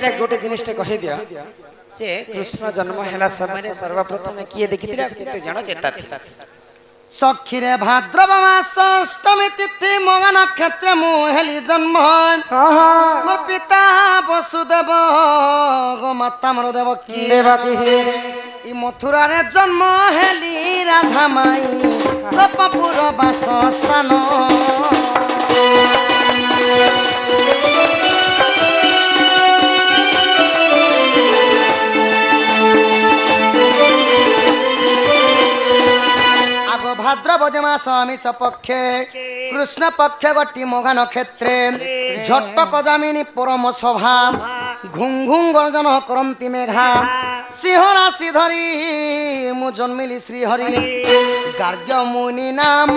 एटा गोटे जिनिसटे कहि दिया जे कृष्ण जन्म हैला समय सर्वप्रथम किए देखिथिला केते जण चेता थिला सखीरे भाद्रव मास अष्टमी तिथि मगा नक्षत्र मुहेली जन्म मोर पिता वसुदेव गो माता मोर देवकी ई मथुरा रे जन्म हेली राधा माई गोपपुर वास स्थान भाद्रव मास आमिष पक्षे कृष्ण पक्ष गटी मघा नक्षत्रे झट्टक जामिनी परम सभा घुं घुं गर्जन करंती मेघा सिंह राशि धरी मु जन्मिली श्रीहरि गार्ग्य मुनि नाम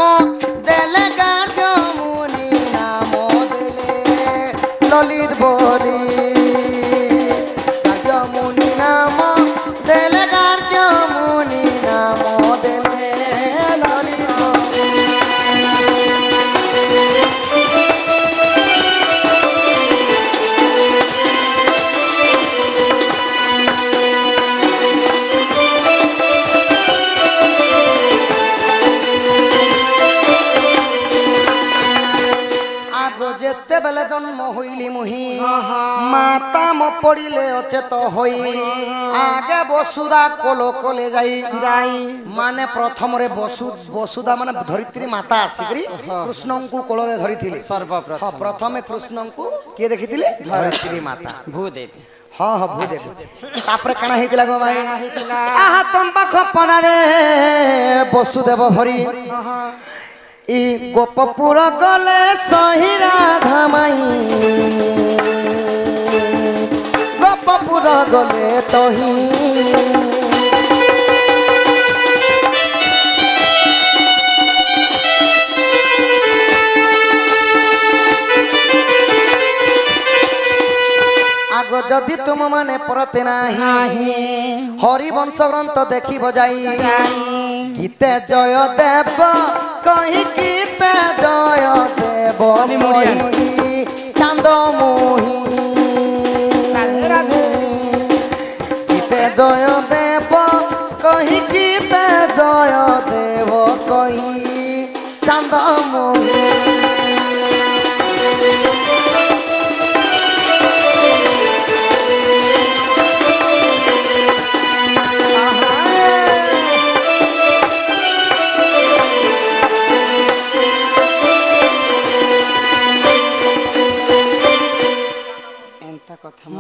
देले गार्ग्य मुनि नाम देले ललित बोली गार्ग्य मुनि नाम देले गार्ग्य मुनि नाम देले बेले जन्म होइली मुही माता मो पड़िले अचेत होई आगे वसुधा कोलो कोले जाई माने प्रथम रे वसुधा माने धरित्री माता आसिकरी कृष्ण को कोलो रे धरिथिले सर्वप्रथम प्रथमे कृष्ण को के देखिथिले धरित्री माता भूदेवी हाँ हाँ भूदेवी तापर काना हेतिला गो भाई आहा तंबा खपना रे वसुदेव भरी ई गोपपुर गले सही राधा माई गोपपुर गले तही आगो जदि तुम माने परते नाही हरिवंश ग्रंथ देखी बजाई गीते जय देव कहीं गीते जय देव मोही चांद मोही गीते जय देव कहीं गीते जय देव कहीं चांद मोही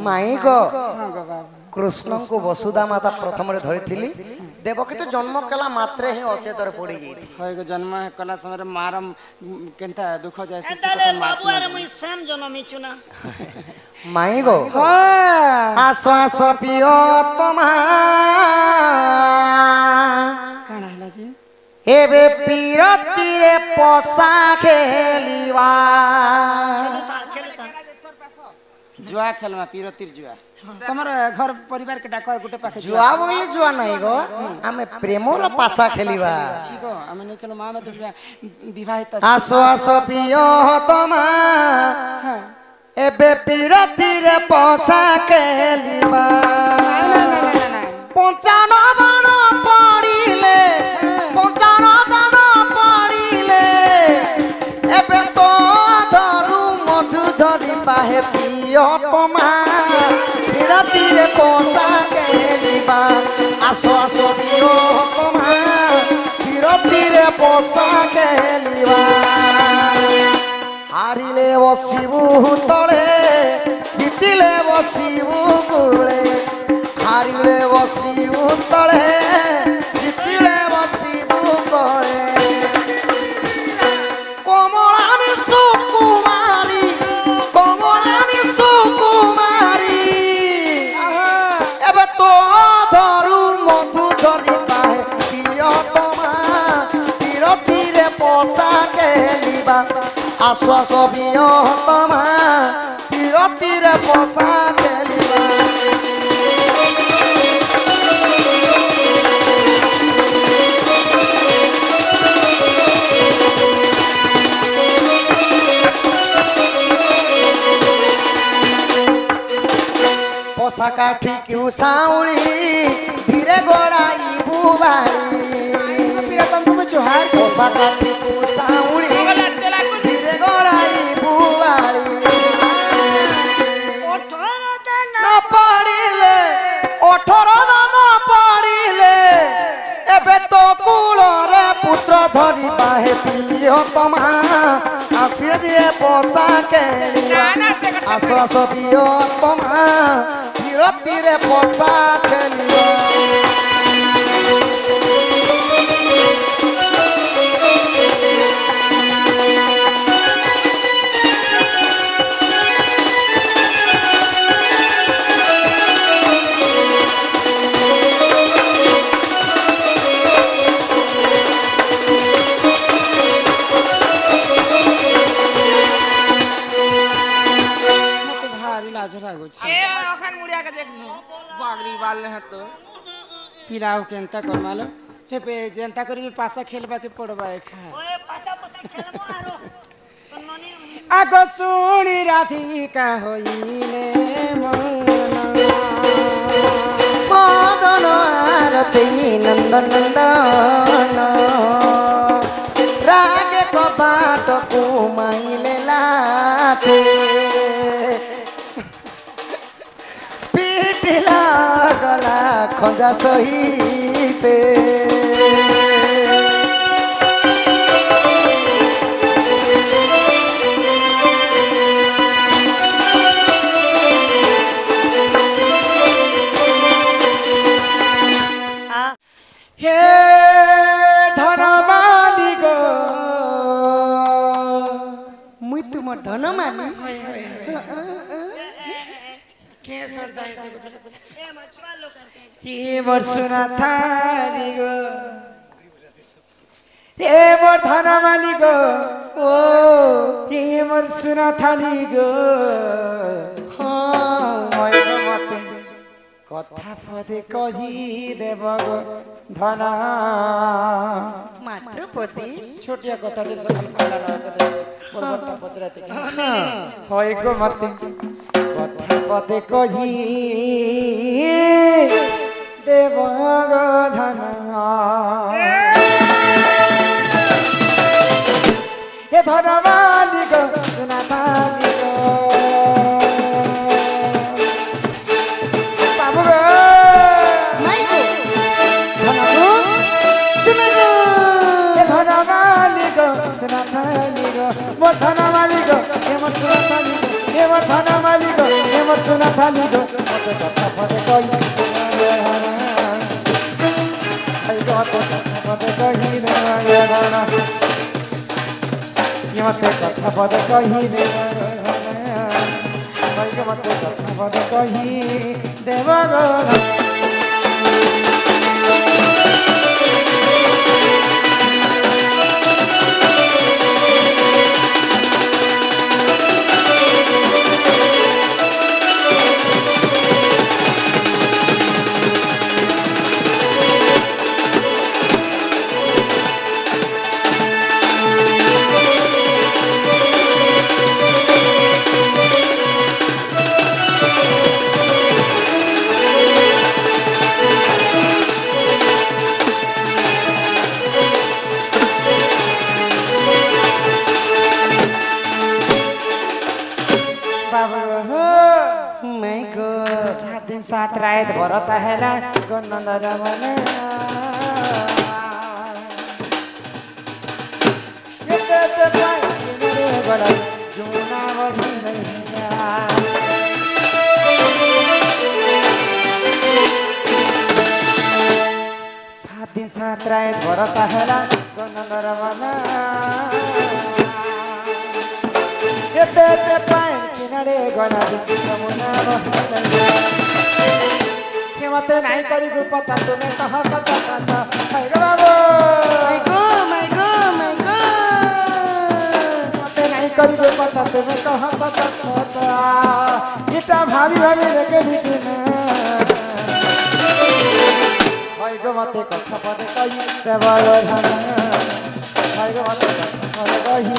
माई गो कृष्ण को वसुधा माता प्रथम रे धरिथिली देवकी तो जन्म कला मात्रे ही अचेत रे पड़ी गई होय गो जन्म कला समय मारम केनता दुख जैसे से बाबू आरे मुई सेम जन्म इचुना माई गो आश्वास पियो तमा काना हला जी एबे पीरती रे पोसा खेलीवा जुआ खेल में पीरतीर जुआ तमर घर परिवार के डाकर गुटे पाखे जुआ बोई जुआ नहीं गो हमें प्रेमोर पासा खेलीबा सिगो हमें नहीं केलो मां में तो विवाहित आसो आसो पियो तमा एबे पीरती रे पोसा खेलीबा पंचानो बाणो पड़िले पंचानो दानो पड़िले एबे तो धरु मधु झरी पाहे पियो तमा पीरती रे पोसा खेलीबा आसो आसो पियो तमा पीरती रे पोसा खेलीबा हारिले बसिबु तले जितिले बसिबु गुले हारिले बसिबु तले जितिले बसिबु गुले कमलानी सुकुमारी एबे तो धरु मधु झरी पाहे पियो तमा पीरती रे पोसा खेलीबा आश्वास पियो तमा पीरती रे पोसा खेलीबा পশা কাঠি কিউ সাউলি ধীরে গড়াই বুবালি প্রিয়তম তুমি জোহার পশা কাঠি কিউ সাউলি ধীরে গড়াই বুবালি না পড়িলে 18 দাম পড়িলে এবে তো কুলরে পুত্র ধরি বাহে পিও তোমা আফিয়ে দিয়ে পশা খেলিবা আসো আসো পিও তোমা বিরতিরে পশা খেলিবা पिलाओ केनता करमालो हे पे जनता करी पासा खेलबा के पड़बा खा ओए पासा पासा खेलबो आरो ननी आगो सुनी राधिका होइले मदन आरती नंदन नंदन रागे कबाट कुमाइले लाथे पिटिला गला खंजा सहिते हे धनमाली गो मुई तुम धनमाली के सरदा है ए मछुआ लोग करते ये वर्षना थाली गो ये मोर धनमाली गो ओ ये मोर सुना थाली गो हाँ मते কথা পদে কহি দেব গো ধনা মাত্র পতি ছোটিয়া কথাটি সকাল কইলা না কথা বলবটা পচরাতে কি হয় গো মতে কথা পদে কহি দেব গো ধনা এ ধনবালি গো সোনা বালি গো धना मालिक एमर सुना थाली एमर धना मालिक एमर सुना थाली गो मते कथा पदे कहि आई गो मते कहि रे धना ये मते कथा पदे कहि रे आई गो मते कथा पदे कहि देव गो सात रात भरोसा हैला गनंद रमने ये ते पाई रे बड़ा जुना वही रहिया सात दिन सात रात भरोसा हैला गनंद रमने ये ते पाई रे गना जुना वही रहिया मते नहीं करी गुपता तुम्हें तो हंस सकता हाय रे बाबू माय गो मते नहीं करी गुपता तुम्हें तो हंस सकता इटा भाभी भाभी लेके बिना हाय गो मते कथा पदे कहि देवल धन हाय गो मते कथा पदे कहि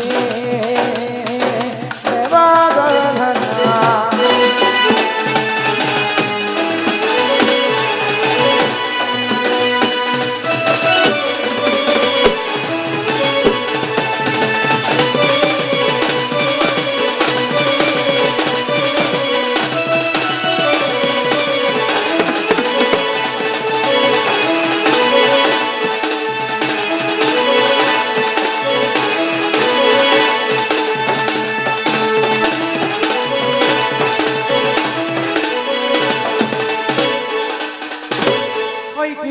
देवल धन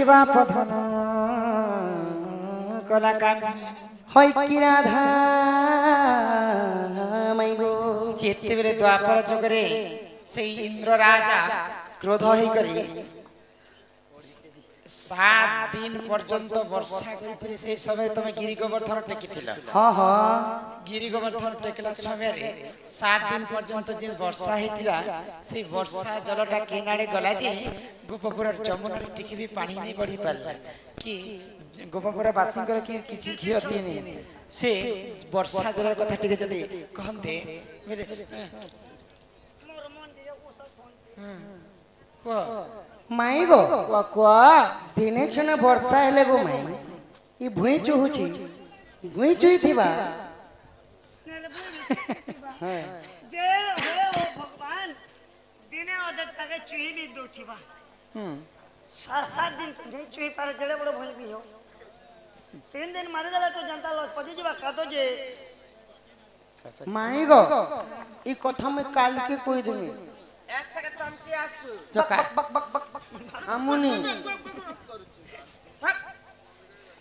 बाप धन कला कान হয় কি রাধা মাইগো যেତେବେଳେ ଦ୍ୱାପର ଯୁଗରେ ସେଇ ଇନ୍ଦ୍ର ରାଜା କ୍ରୋଧ ହେଇକରି 7 ଦିନ ପର୍ଯ୍ୟନ୍ତ ବର୍ଷା କରିଥିଲେ ସେଇ ସମୟରେ ତମେ ଗିରି ଗୋବର୍ଦ୍ଧନ ଟେକିଥିଲ ହଁ ହଁ ଗିରି ଗୋବର୍ଦ୍ଧନ ଟେକିଲା ସମୟରେ 7 ଦିନ ପର୍ଯ୍ୟନ୍ତ ଯେ ବର୍ଷା ହେଇଥିଲା ସେଇ ବର୍ଷା ଜଳଟା କେନାଡେ ଗଲା ଯେ ଗୋପପୁର ଯମୁନାରେ ଟିକେ ବି ପାଣି ନେଇ ବଢି ପାରିଲା କି ଗୋପପୁର ବାସୀଙ୍କର କି କିଛି କ୍ଷତି ନାହିଁ ସେ ବର୍ଷା ଜଳ କଥା ଟିକେ ଯଦି କହନ୍ତେ ବୋଲେ मोर मन जे ओसा फोन କୁହ মাইগো କୁହ କୁହ দিনে ছনে বর্ষা হেলে গো মাই ই ভুই চুহুছি ভুই চুই থিবা नेले बुझी जे हो भगवान दिने अदर तके चुही भी दोथिबा 7 दिन तो नहीं चुही पारे जड़े बड़ भूल भी हो 3 दिन मारे देला तो जनता लज पजी जीवा कातो जे মাইগো ই কথা মে কাল কে কই দিমি এক থেকে চমকি আসু চকা আমুনি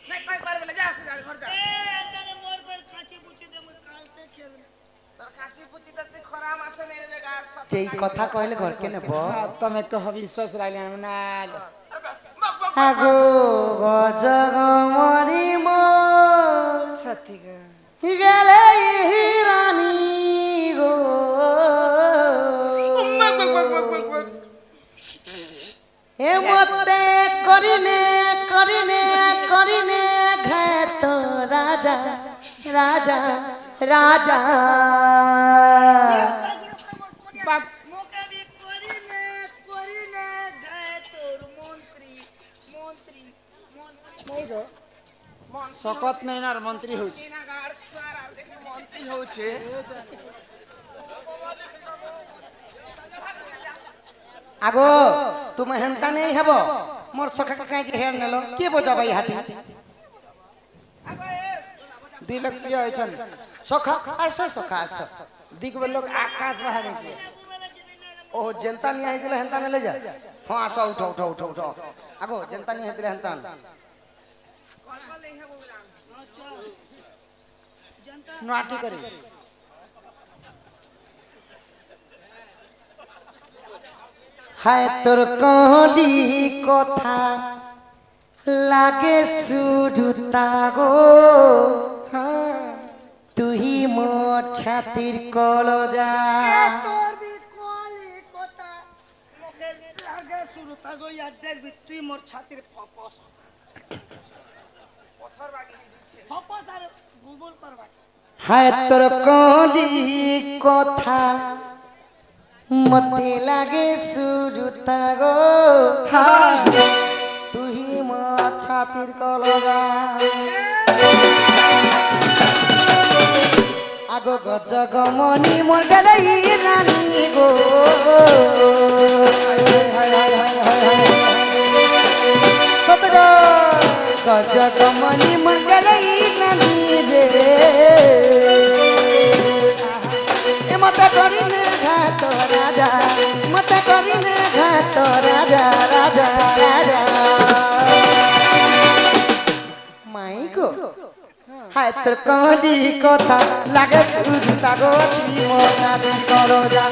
নাই কই পারবে না যা আসু ঘর যা ए तने मोर पर काची पूछी दे मैं काल ते खेल তোর কাচি পুচি তো খরা মাসে নেই রে গাছ সব যেই কথা কইলে ঘর কে নেব ତମେ କହ ବିଶ୍ୱାସ ଲାଗିଲା ନା আগো গজগ মরি মো ସତିକା গেলে রানী গো এ মতে করিনে করিনে করিনে ঘাত রাজা রাজা রাজা मोके भी कोरीने गए तोर मंत्री मंत्री मंत्री ଶକତ ନାଇଁ ନା ମନ୍ତ୍ରୀ ହଉଛି না গাছ সার আর দেখি মন্ত্রী হচ্ছে আগো তুমি হেনতা নেই হব মোর সখা কাই যে হের নেলো কে বোঝাবাই হাতি ଦି ଲୋକ ପ୍ରିୟ ହେଇଛନ୍ତି সখা আসো সখা আসো ଦିଗ ଲୋକ ଆକାଶ ବାହାରେ କିଏ ও জেনতা নিয়ে আইছিলে হেনতা নেলে যা হ্যাঁ আসো উঠো উঠো উঠো উঠো আগো জেনতা নিয়ে আইছিলে হেনতা ନୂଆଟି କରି হায় তোর কলি কথা লাগে সুরুতা গো তুই মোর ছাতির কলজা तोर भी कोली कोता मोके लागे शुरू तागो याद देख भी तुई मोर छातिर फपस পথর বাগি দিচ্ছে फपस আর গুগল করবা হায় তোর কলি কথা মতে লাগে সুরুতা গো তুই মোর ছাতির কলজা আগো গজগমনি মোর গেলাই রানী গো সতগ গজগমনি মোর গেলাই রানী রে এ মতে করিনে ঘাত রাজা মতে করিনে ঘাত রাজা রাজা রাজা মাই গো হায় তোর কলি কথা লাগে সুরতা গো তুই মোর ছাতি করজা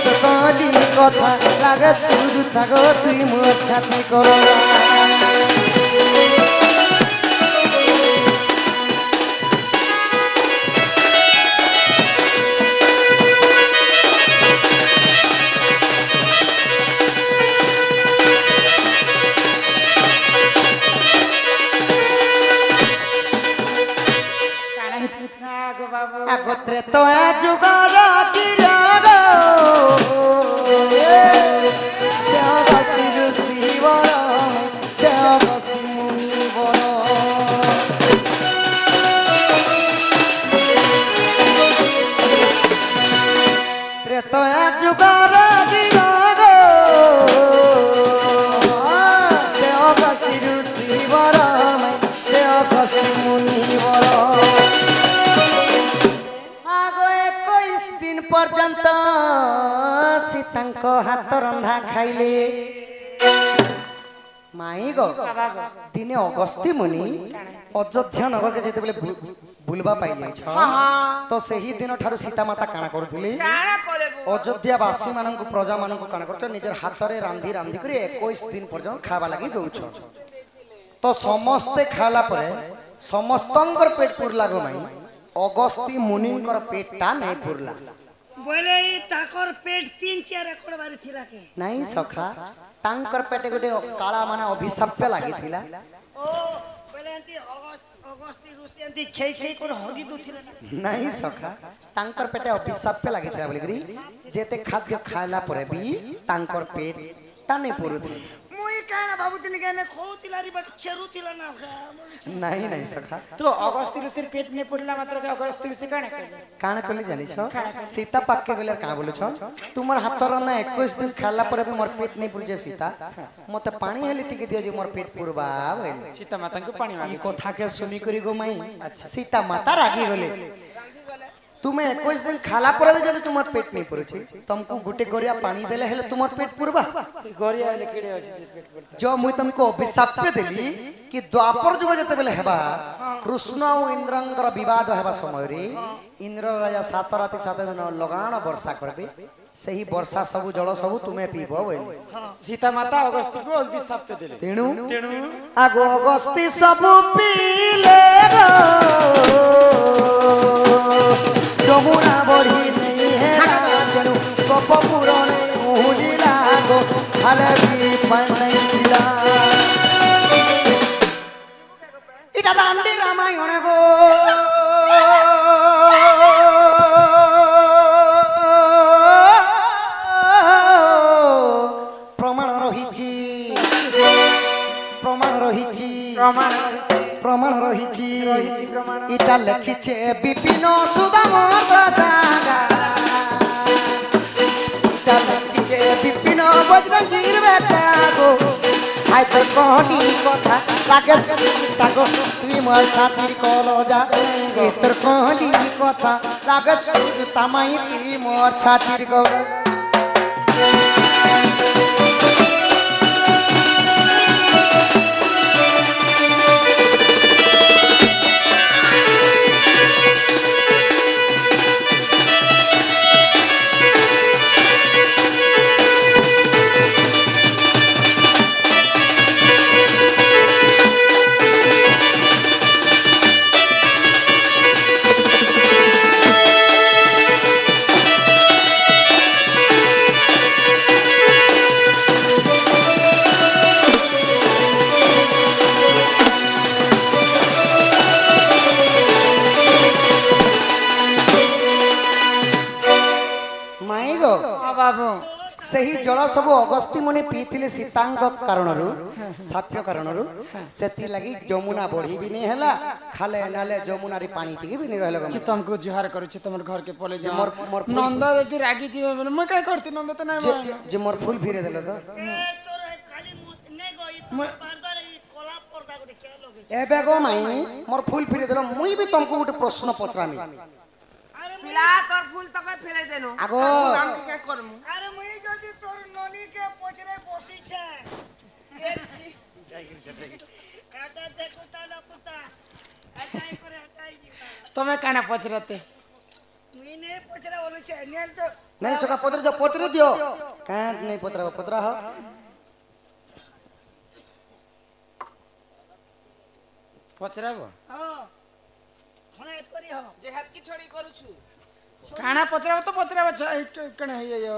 তোর কলি কথা লাগে সুরতা গো তুই মোর ছাতি করজা আগত্রে তো যুগর কিরণ সে অগস্তি ঋষি বর সে অগস্তি মুনি বর ত্রেতয়া যুগর কিরণ সে অগস্তি ঋষি বর সে অগস্তি মুনি বর পর্যন্ত সীতাঙ্ক হাত রন্ধা খাইলে माई गो दिने अगस्ती मुनि अयोध्या नगर के जेते बेले बुलबा पाई जाय छ तो सही दिन ठारू सीता माता काना करथुली काना करे गो अयोध्या वासी मानन को प्रजा मानन को काना करतो निजर हाथ रे रांधी रांधी करे 21 दिन पर्यंत खाबा लागि दउछ तो समस्त खाला परे समस्तंकर पेट पुरला गो माई अगस्ती मुनिंकर पेटटा नै पुरला बोले ई ताकर पेट 3-4 एकड़ बारी थिला के नहीं सखा तांकर पेटे गोटे काला माने अभिशाप लागिथिला ओ बोले एंती अगस्ती रुसी एंती खेई खेई कर हगी दुथिला नहीं सखा तांकर पेटे अभिशाप लागिथिला बोलिकरी जेते खाद्य खाइला परे भी तांकर पेट टाने पुरुथि मुई काना बाबू दिन के ने खोतिलारी बट चेरू थिला ना नहीं नहीं सखा तो अगस्ती ऋषिर पेट में पड़ला मात्र के अगस्ती ऋषि काना कहले जानि छ सीता पाके गेले का बोले छ तुमर हातर ना 21 दिन खाला परे भी मोर पेट नहीं पुरजे सीता मते पानी हेली टिके दियो जे मोर पेट पुरबा बोले सीता माता को पानी मांगे ई कथा के सुनी करी गो माई सीता माता रागी गले तुम्हें 21 दिन खाला पर भी जदि तुमर पेट नहीं पुरछि तुमको गुटे गोरिया पानी देले हेले तुमर पेट पुरबा गोरिया हेले कीड़े अछि पेट पुरता जो मुई तुमको अभिशाप देली कि द्वापर जुग जते बेले हेबा कृष्ण और इंद्रंकर विवाद हेबा समय रे इंद्र राजा 7 राति 7 दिन लगाण वर्षा करबे सही वर्षा सब जल सब तुम्हें पीबो बोले सीता माता अगस्ती को अभिशाप देले तेणु आगो अगस्ती सब पीले रो যমুনা বড়ি নেই হে যেন কপ পুরনে উহুলিলা গো খালে বি পাই দিলা এটা দান্ডি রামায়ণ গো প্রমাণ রহিছি প্রমাণ রহিছি प्रमाण अछि प्रमाण रहिछि प्रमाण इटा लिखिछे विपिन सुदाम दादा इटा लिखिछे विपिन बजरंगीर बेटा गो हाय तो कहनी कथा लागे सुनीता गो तुई मोर छातिर कलो जा ए तोर कहली कथा लागे सुनीता माई तुई मोर छातिर गो सही जल सब अगस्ती मुनि पीथिले सीतांग कारणरू साप्य कारणरू सेति लागि जमुना बढ़ी भी नहीं हला खाले नाले जमुना रे पानी टिके भी नहीं रहल गम तुमको जुहार करू छी तुमर घर के पले जा मोर नंद यदि रागी जी मैं काय करती नंद त नहीं जे मोर फूल फिरे देले तो तोर खाली ने गई तो बारदार ई कोला पर्दा को क्या लगे ए बेगो माई मोर फूल फिरे देलो मुई भी तुमको ଗୋଟେ प्रश्न पत्रामी पिला तोर फूल तक फेरे देनु आगो हम के करमु अरे मुई जदी तोर ननी के पोचरे बसी छे एटा देखुता लपुता हटाई करे हटाई जी तुम्हें काना पचरते मुई ने पोचरा बोलु छे नेल तो नहीं सका पत्र दियो काट नहीं पत्रा हो पचराबो हां खणे एत करी हो जे हाथ की छोड़ी करू छु काना पचराबो तो पचराबो कने हे यो